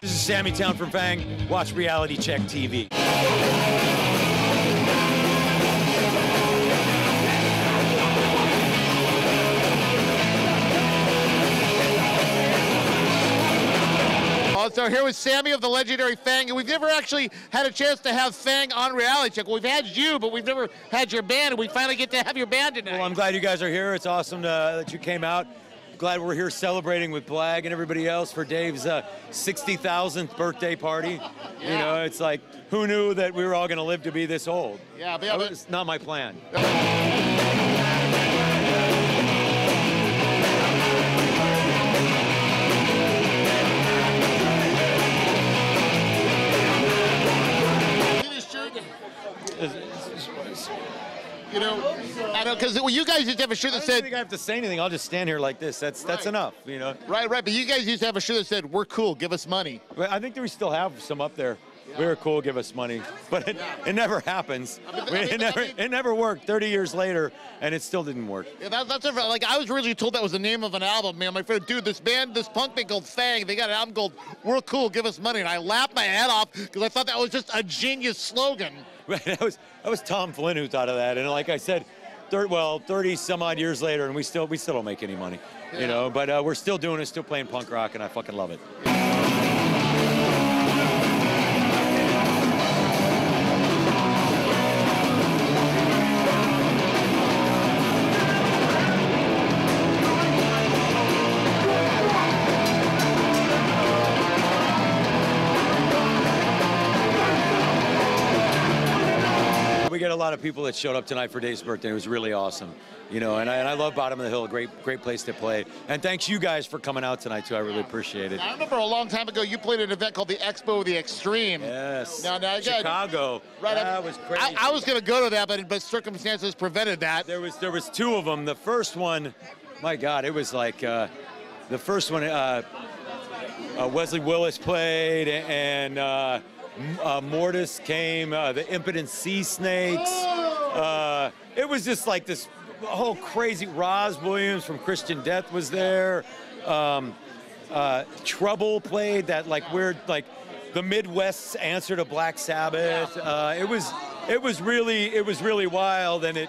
This is Sammy Town from Fang. Watch Reality Check TV. So here with Sammy of the legendary Fang, and we've never actually had a chance to have Fang on Reality Check. We've had you, but we've never had your band, and we finally get to have your band tonight. Well, I'm glad you guys are here. It's awesome that you came out. Glad we're here celebrating with Blag and everybody else for Dave's 60,000th birthday party. Yeah. You know, it's like, who knew that we were all going to live to be this old? Yeah, but it's not my plan. You know, I know, because you guys used to have a shirt that said... I don't think I have to say anything. I'll just stand here like this. That's enough, you know? Right, but you guys used to have a shirt that said, "We're cool, give us money." Well, I think that we still have some up there. Yeah. We're cool, give us money. But it never happens. It never worked 30 years later, and it still didn't work. Yeah, that's like, I was originally told that was the name of an album, man. My friend, dude, this band, this punk band called Fang, they got an album called "We're Cool, Give Us Money," and I laughed my head off because I thought that was just a genius slogan. Right, that was Tom Flynn who thought of that, and like I said, 30 some odd years later, and we still don't make any money, you know. But we're still doing it, still playing punk rock, and I fucking love it. We get a lot of people that showed up tonight for Dave's birthday. It was really awesome, you know, and I love Bottom of the Hill, great place to play. And thanks you guys for coming out tonight too. I really appreciate it. I remember a long time ago you played an event called the Expo of the Extreme. Yes. Now Chicago. Right. That was crazy. I was going to go to that, but circumstances prevented that. There was two of them. The first one, my God, it was like the first one. Wesley Willis played, and Mortis came, the Impotent Sea Snakes. It was just like this whole crazy. Roz Williams from Christian Death was there. Trouble played, that like weird, like the Midwest's answer to Black Sabbath. It was really wild, and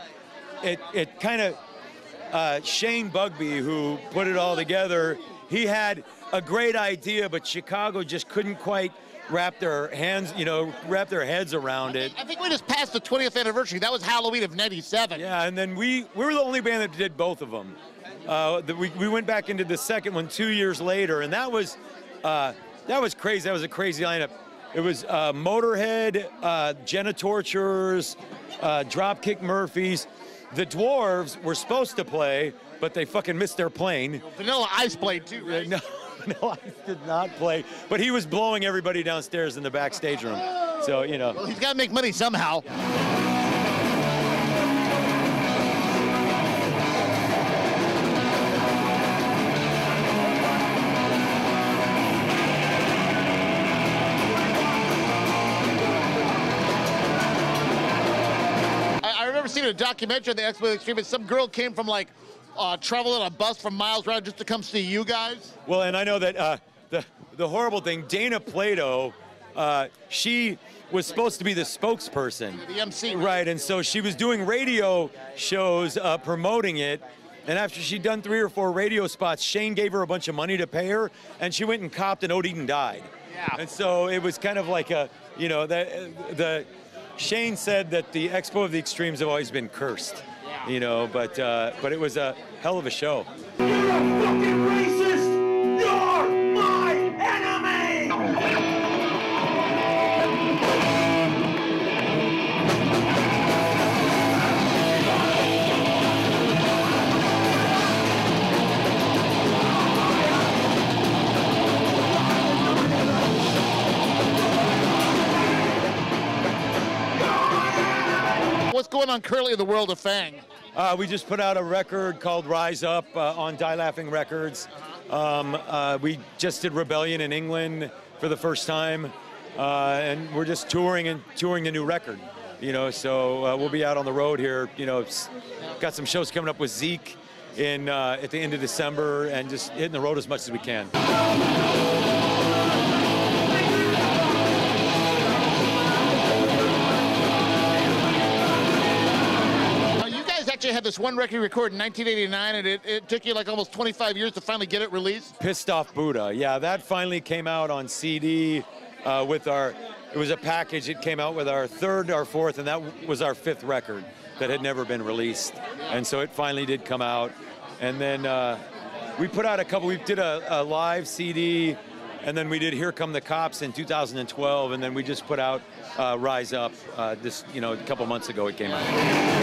it kind of Shane Bugbee, who put it all together, he had a great idea, but Chicago just couldn't quite wrap their heads around it. I think we just passed the 20th anniversary. That was Halloween of '97. Yeah, and then we were the only band that did both of them. We went back into the second one 2 years later, and that was crazy. That was a crazy lineup. It was Motorhead, Genitorturers, Dropkick Murphys. The Dwarves were supposed to play, but they fucking missed their plane. Vanilla Ice played too, right? No, I did not play, but he was blowing everybody downstairs in the backstage room. So, you know. Well, he's got to make money somehow. I remember seeing a documentary on the Expo of the Extreme, and some girl came from like traveling on a bus from miles around just to come see you guys. Well, and I know that the horrible thing, Dana Plato, she was supposed to be the spokesperson. The MC. Right, and so she was doing radio shows promoting it, and after she'd done 3 or 4 radio spots, Shane gave her a bunch of money to pay her, and she went and copped and Odin died. Yeah. And so it was kind of like a, you know, Shane said that the Expo of the Extremes have always been cursed. You know, but it was a hell of a show. You're a fucking racist! You're my enemy! What's going on currently in the world of Fang? We just put out a record called Rise Up on Die Laughing Records. We just did Rebellion in England for the first time, and we're just touring the new record. You know, so we'll be out on the road here. You know, got some shows coming up with Zeke at the end of December, and just hitting the road as much as we can. this one record you recorded in 1989, and it took you like almost 25 years to finally get it released. Pissed Off Buddha. Yeah, that finally came out on CD with our, it was a package. It came out with our third, our fourth, and that was our fifth record that had never been released. And so it finally did come out. And then we put out a couple, we did a live CD, and then we did Here Come the Cops in 2012, and then we just put out Rise Up this, you know, a couple months ago it came out.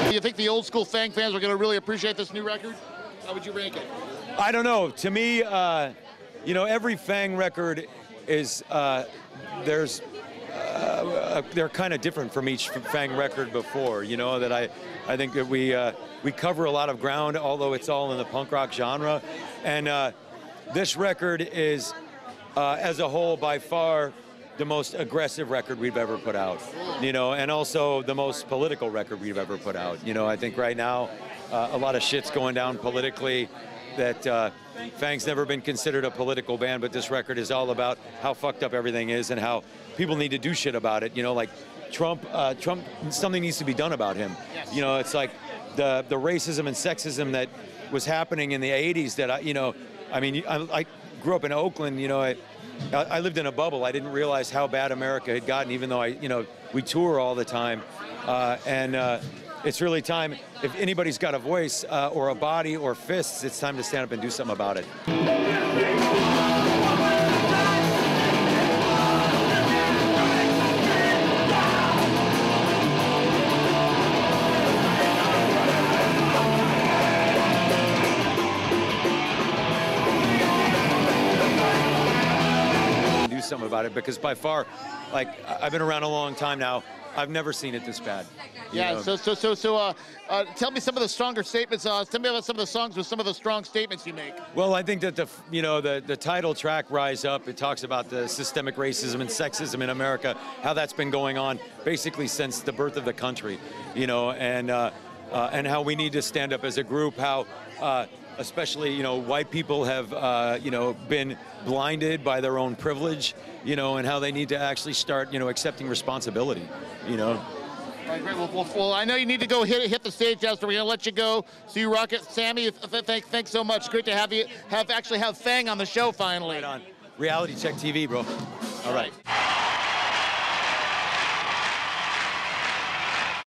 Do you think the old school Fang fans are going to really appreciate this new record? How would you rank it? I don't know. To me, you know, every Fang record is, they're kind of different from each Fang record before, you know, that I think that we cover a lot of ground, although it's all in the punk rock genre. And this record is, as a whole, by far the most aggressive record we've ever put out, you know, and also the most political record we've ever put out. You know, I think right now a lot of shit's going down politically, that Fang's never been considered a political band, but this record is all about how fucked up everything is and how people need to do shit about it. You know, like Trump, something needs to be done about him. You know, it's like the racism and sexism that was happening in the 80s that, you know, I mean, I grew up in Oakland, you know, I lived in a bubble. I didn't realize how bad America had gotten, even though you know, we tour all the time. It's really time, if anybody's got a voice or a body or fists, it's time to stand up and do something about it. Do something about it, because by far, like, I've been around a long time now, I've never seen it this bad. Yeah, know? So tell me some of the stronger statements. Tell me about some of the songs with some of the strong statements you make. Well, I think that the title track, Rise Up, it talks about the systemic racism and sexism in America, how that's been going on basically since the birth of the country, you know, and how we need to stand up as a group, how especially, you know, white people have, you know, been blinded by their own privilege, you know, and how they need to actually start, you know, accepting responsibility, you know. All right, great. Well, I know you need to go hit the stage now, so we're gonna let you go. So you rock it, Sammy. Thanks so much. Great to have you actually have Fang on the show finally. Right on. Reality Check TV, bro. All right.